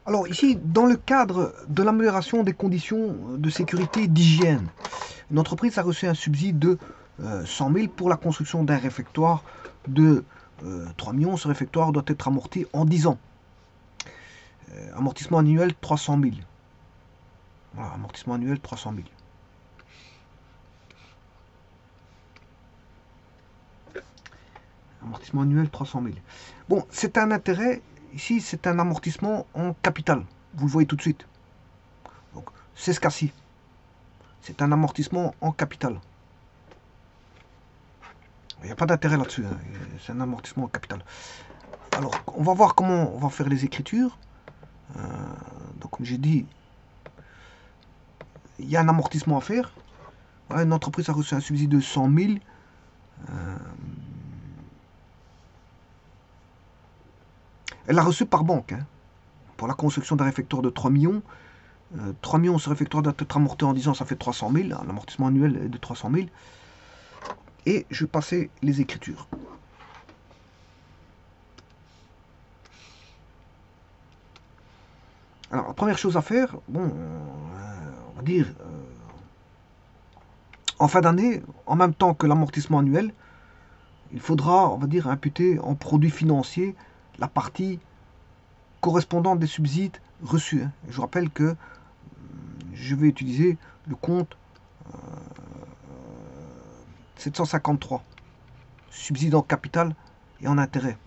Alors ici, dans le cadre de l'amélioration des conditions de sécurité et d'hygiène, une entreprise a reçu un subside de 100 000 pour la construction d'un réfectoire de 3 millions. Ce réfectoire doit être amorti en 10 ans. Amortissement annuel 300 000. Voilà, amortissement annuel 300 000. Amortissement annuel 300 000. Bon, c'est un intérêt. Ici, c'est un amortissement en capital. Vous le voyez tout de suite. Donc, c'est ce cas-ci. C'est un amortissement en capital. Il n'y a pas d'intérêt là-dessus. Hein. C'est un amortissement en capital. Alors, on va voir comment on va faire les écritures. Donc, comme j'ai dit, il y a un amortissement à faire. Voilà, une entreprise a reçu un subside de 100 000. Elle l'a reçu par banque. Hein, pour la construction d'un réfectoire de 3 millions. 3 millions, ce réfectoire doit être amorti en 10 ans, ça fait 300 000. L'amortissement annuel est de 300 000. Et je vais passer les écritures. Alors, la première chose à faire, bon, on va dire, en fin d'année, en même temps que l'amortissement annuel, il faudra, on va dire, imputer en produit financier la partie correspondante des subsides reçus. Hein. Je vous rappelle que je vais utiliser le compte 753, subside en capital et en intérêt.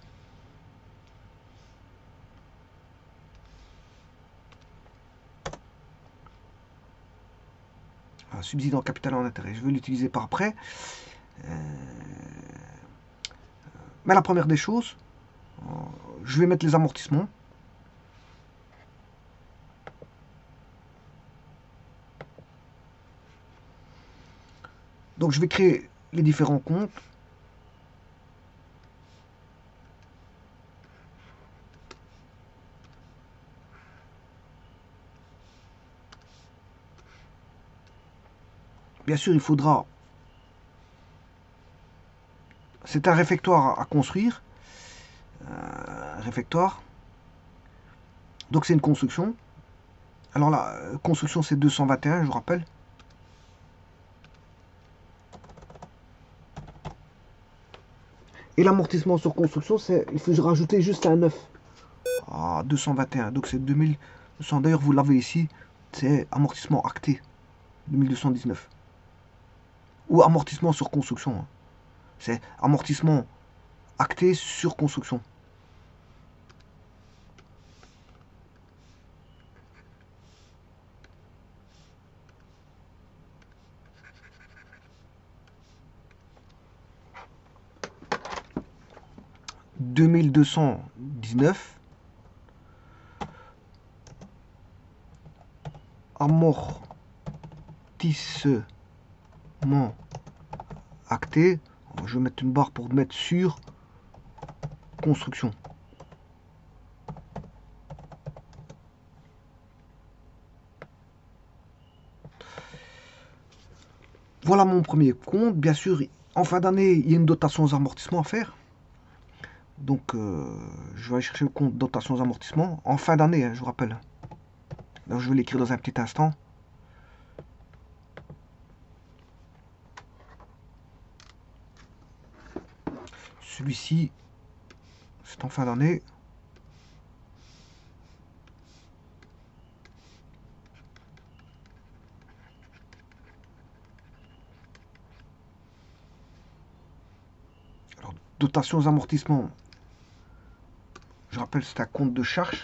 Voilà, subside en capital et en intérêt. Je vais l'utiliser par après. Mais la première des choses, je vais mettre les amortissements. Donc je vais créer les différents comptes. Bien sûr, il faudra... C'est un réfectoire à construire. Un réfectoire. Donc c'est une construction. Alors la construction c'est 221, je vous rappelle. Et l'amortissement sur construction, il faut rajouter juste un 9. Ah, 221, donc c'est 2200. D'ailleurs, vous l'avez ici, c'est amortissement acté, 2219. Ou amortissement sur construction. Hein. C'est amortissement acté sur construction. « 2219 amortissement acté. Je vais mettre une barre pour mettre sur construction. Voilà mon premier compte. Bien sûr, en fin d'année, il y a une dotation aux amortissements à faire. Donc, je vais aller chercher le compte dotation aux amortissements. En fin d'année, hein, je vous rappelle. Alors, je vais l'écrire dans un petit instant. Celui-ci, c'est en fin d'année. Alors, dotation aux amortissements. Je rappelle, c'est un compte de charge.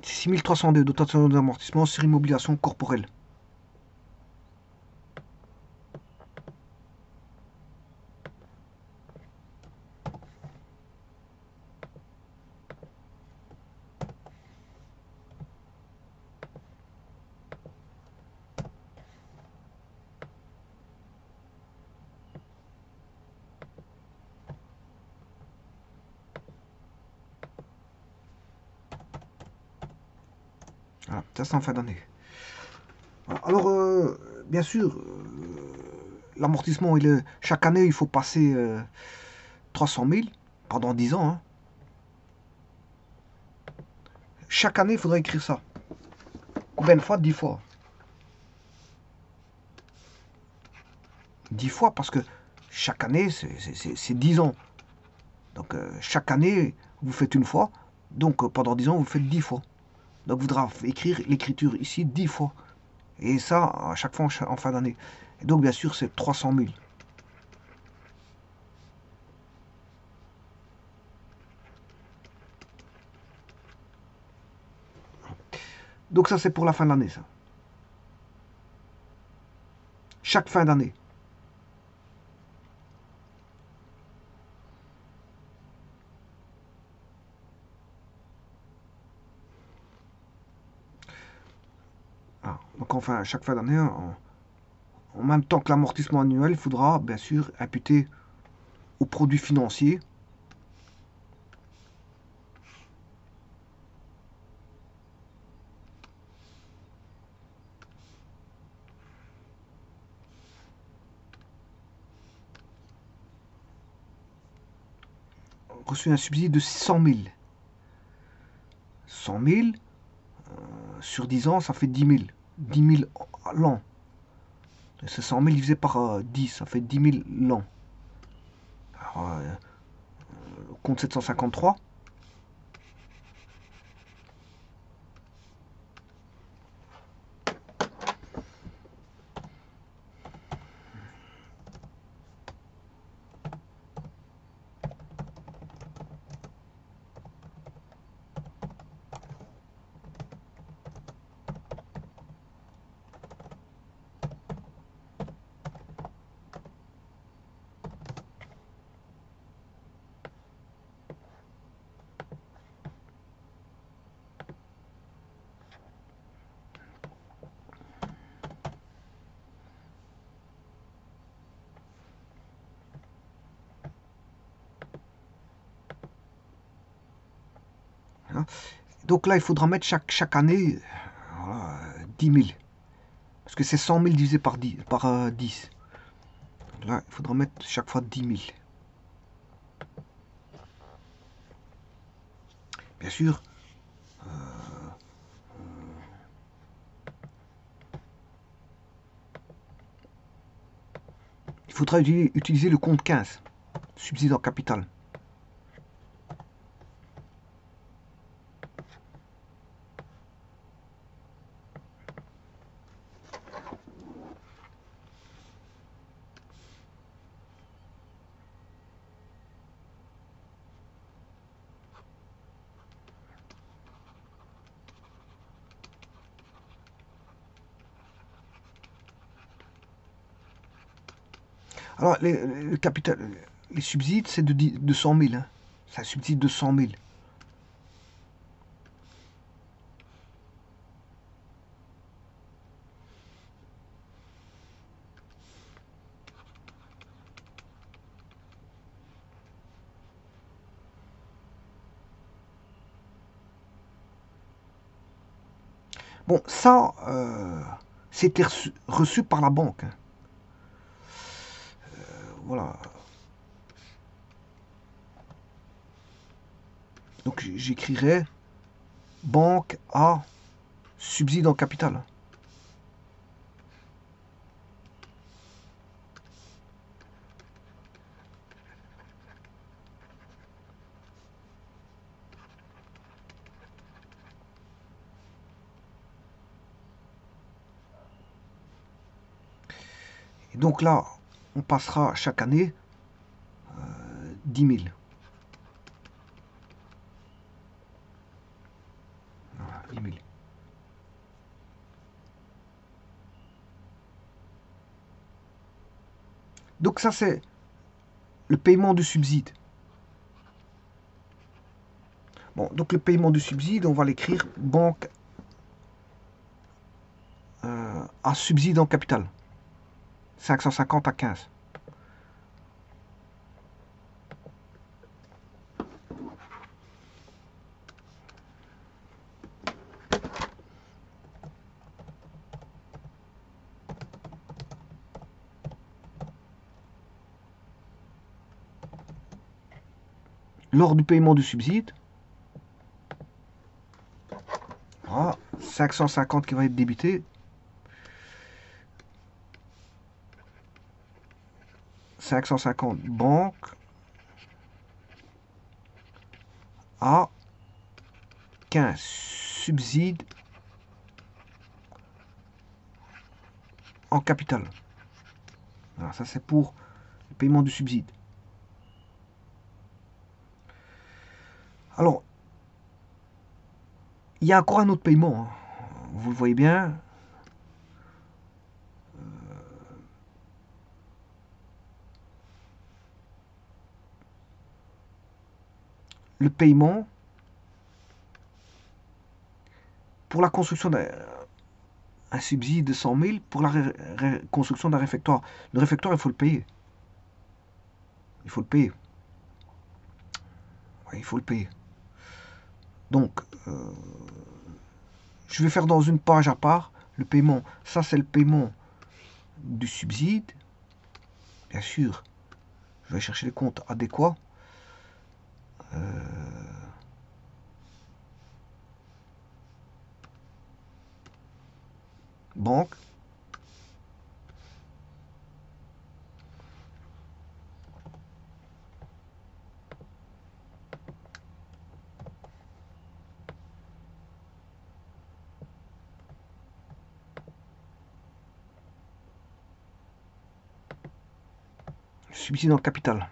C'est 6302, dotation aux amortissements sur immobilisation corporelle. Voilà, ça c'est en fin d'année. Alors, bien sûr, l'amortissement, chaque année, il faut passer 300 000 pendant 10 ans. Hein. Chaque année, il faudrait écrire ça. Combien de fois? 10 fois. 10 fois parce que chaque année, c'est 10 ans. Donc chaque année, vous faites une fois. Donc pendant 10 ans, vous faites 10 fois. Donc vous devrez écrire l'écriture ici 10 fois. Et ça, à chaque fois en fin d'année. Et donc bien sûr, c'est 300 000. Donc ça, c'est pour la fin d'année, ça. Chaque fin d'année. Ah, donc enfin, chaque fin d'année, en même temps que l'amortissement annuel, il faudra bien sûr imputer au produit financier reçu un subside de 100 000. 100 000 sur 10 ans, ça fait 10 000. 10 000 l'an. C'est 100 000 divisé par 10, ça fait 10 000 l'an. Alors, compte 753. Hein. Donc là, il faudra mettre chaque année voilà, 10 000. Parce que c'est 100 000 divisé par 10. Là, il faudra mettre chaque fois 10 000. Bien sûr, il faudra utiliser le compte 15, subside en capital. Alors, les subsides, c'est de 100 000. Hein. C'est un subside de 100 000. Bon, ça, c'était reçu par la banque. Hein. Voilà. Donc, j'écrirai banque à subside en capital. Et donc là, on passera chaque année 10 000. Voilà, 10 000. Donc ça, c'est le paiement du subside. Bon, donc le paiement du subside, on va l'écrire banque à subside en capital. 550 à 15. lors du paiement du subside. Voilà, 550 qui va être débité. 550 banque à 15 subside en capital. Voilà, ça c'est pour le paiement du subside. Alors, il y a encore un autre paiement, hein. Vous le voyez bien. Le paiement pour la construction d'un subside de 100 000 pour la construction d'un réfectoire. Le réfectoire, il faut le payer. Il faut le payer. Ouais, il faut le payer. Donc, je vais faire dans une page à part le paiement. Ça, c'est le paiement du subside. Bien sûr, je vais chercher les comptes adéquats. Banque. Subside en capital.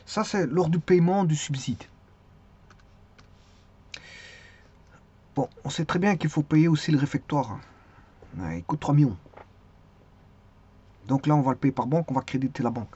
Ça, c'est lors du paiement du subside. Bon, on sait très bien qu'il faut payer aussi le réfectoire. Ouais, il coûte 3 millions. Donc là, on va le payer par banque, on va créditer la banque.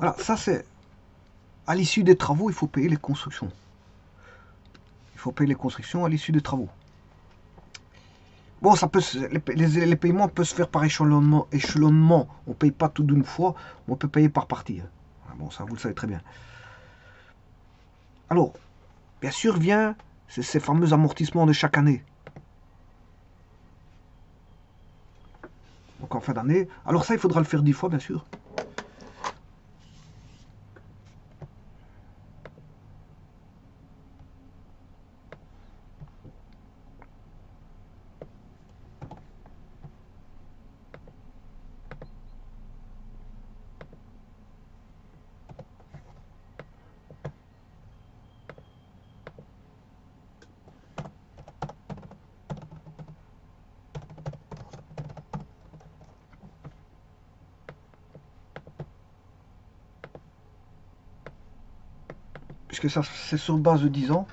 Voilà, ça c'est à l'issue des travaux, il faut payer les constructions. Il faut payer les constructions à l'issue des travaux. Bon, ça peut les paiements peuvent se faire par échelonnement. On ne paye pas tout d'une fois, on peut payer par partie. Bon, ça vous le savez très bien. Alors, bien sûr, vient ces fameux amortissements de chaque année. Donc en fin d'année. Alors ça, il faudra le faire 10 fois, bien sûr. Puisque ça, c'est sur base de 10 ans.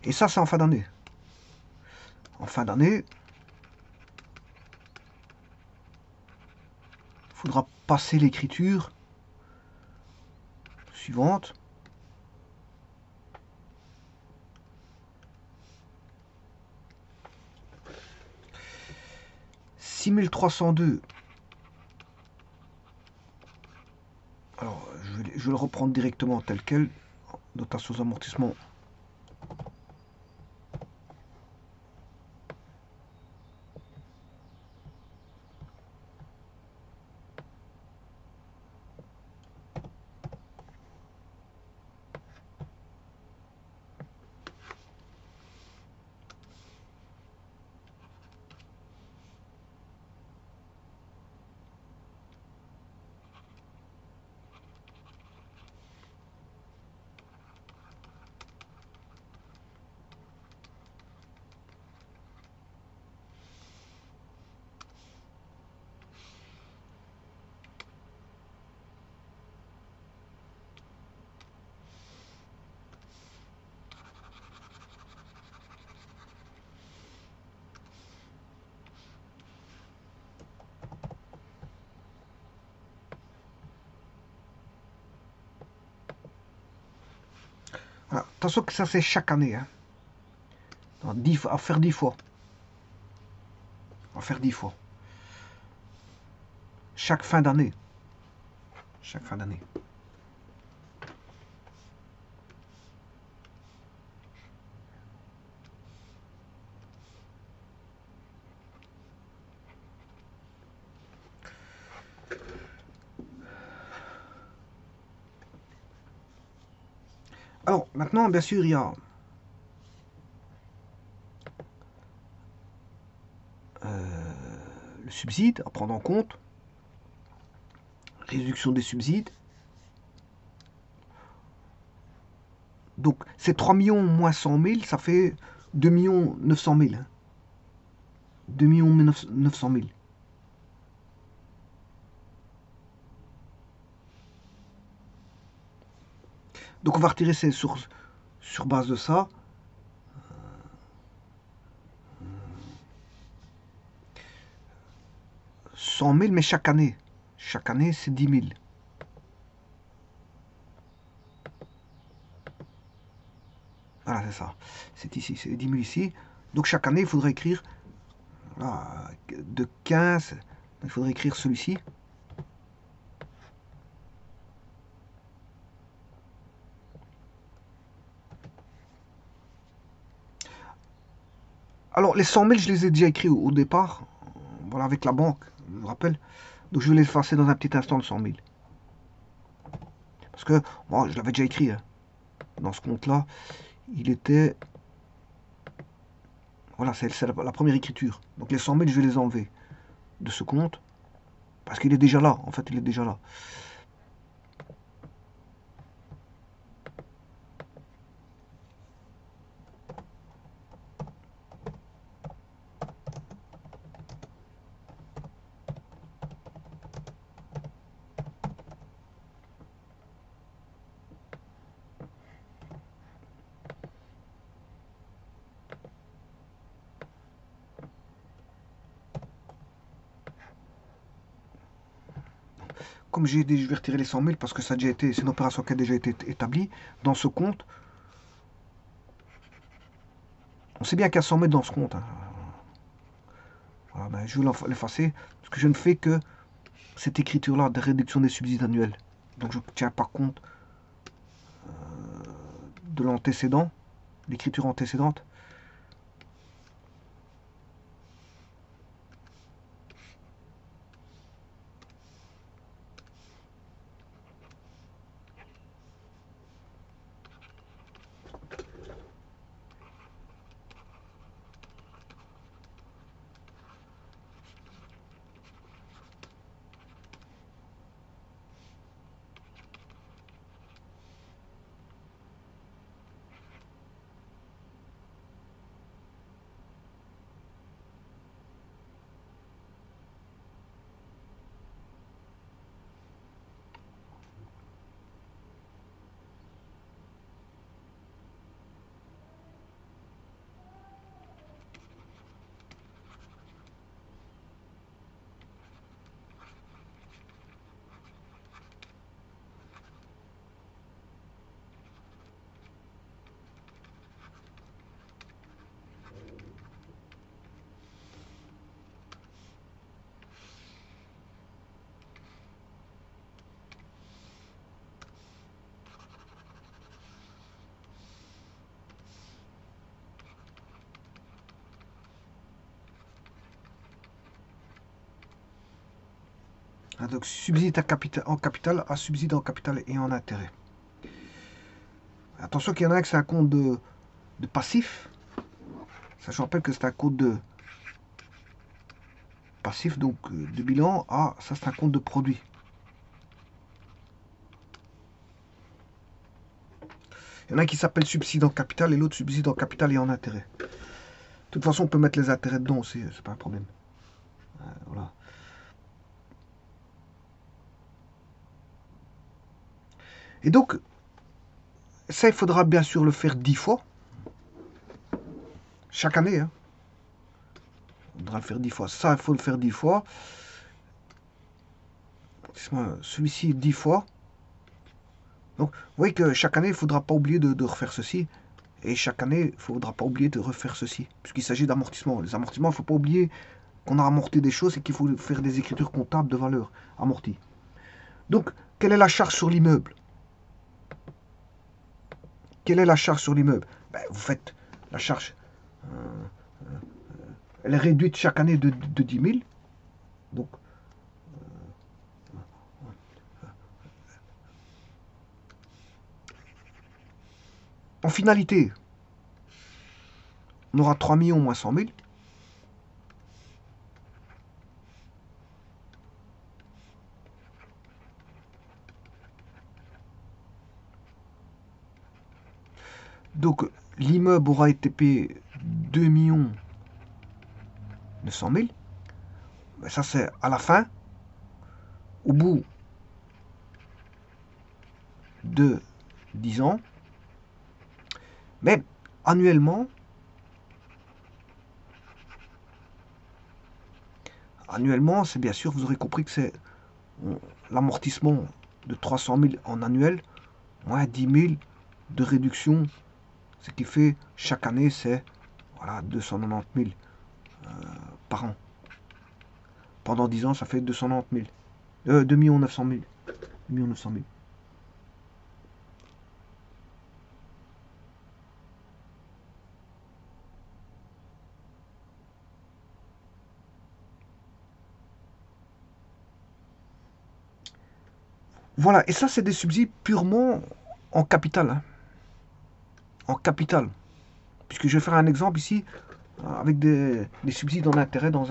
Et ça, c'est en fin d'année. En fin d'année, il faudra passer l'écriture suivante. « 6302 ». Alors, je vais le reprendre directement tel quel. Notation d'amortissement. Voilà. Attention que ça, c'est chaque année. Hein. À faire 10 fois. À faire 10 fois. Chaque fin d'année. Chaque fin d'année. Alors, maintenant, bien sûr, il y a le subside à prendre en compte. Réduction des subsides. Donc, c'est 3 millions moins 100 000, ça fait 2 900 000. 2 900 000. Donc, on va retirer sur base de ça. 100 000, mais chaque année. Chaque année, c'est 10 000. Voilà, c'est ça. C'est ici, c'est 10 000 ici. Donc, chaque année, il faudrait écrire voilà, de 15. Il faudrait écrire celui-ci. Alors, les 100 000, je les ai déjà écrits au départ. Voilà, avec la banque, je me rappelle. Donc, je vais les effacer dans un petit instant, le 100 000. Parce que, bon, je l'avais déjà écrit. Hein. Dans ce compte-là, il était... Voilà, c'est la première écriture. Donc, les 100 000, je vais les enlever de ce compte. Parce qu'il est déjà là. En fait, il est déjà là. comme je vais retirer les 100 000 parce que ça a déjà été, c'est une opération qui a déjà été établie dans ce compte. On sait bien qu'il y a 100 000 dans ce compte. Hein. Voilà, ben, je vais l'effacer parce que je ne fais que cette écriture-là de réduction des subsides annuels. Donc je ne tiens pas compte de l'antécédent, l'écriture antécédente. Donc subside en capital à subside en capital et en intérêt. Attention qu'il y en a que c'est un compte de passif. Ça, je rappelle que c'est un compte de passif, donc de bilan. Ah, ça c'est un compte de produit. Il y en a qui s'appelle subside en capital et l'autre subside en capital et en intérêt. De toute façon, on peut mettre les intérêts dedans aussi, c'est pas un problème. Voilà. Et donc, ça, il faudra bien sûr le faire 10 fois. Chaque année. Hein. Il faudra le faire 10 fois. Ça, il faut le faire 10 fois. Celui-ci 10 fois. Donc, vous voyez que chaque année, il ne faudra pas oublier de refaire ceci. Et chaque année, il ne faudra pas oublier de refaire ceci. Puisqu'il s'agit d'amortissement. Les amortissements, il ne faut pas oublier qu'on a amorti des choses et qu'il faut faire des écritures comptables de valeur amortie. Donc, quelle est la charge sur l'immeuble? Quelle est la charge sur l'immeuble? Ben, vous faites la charge. Elle est réduite chaque année de 10 000. Donc, en finalité, on aura 3 millions moins 100 000. Donc, l'immeuble aura été payé 2 900 000. Ben, ça, c'est à la fin, au bout de 10 ans. Mais annuellement, c'est bien sûr, vous aurez compris que c'est l'amortissement de 300 000 en annuel, moins 10 000 de réduction, ce qui fait chaque année, c'est voilà, 290 000 par an. Pendant 10 ans, ça fait 290 000. 2 900 000. 2 900 000. Voilà, et ça, c'est des subsides purement en capital. Hein. En capital. Puisque je vais faire un exemple ici avec des subsides en intérêt dans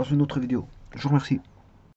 une autre vidéo. Je vous remercie.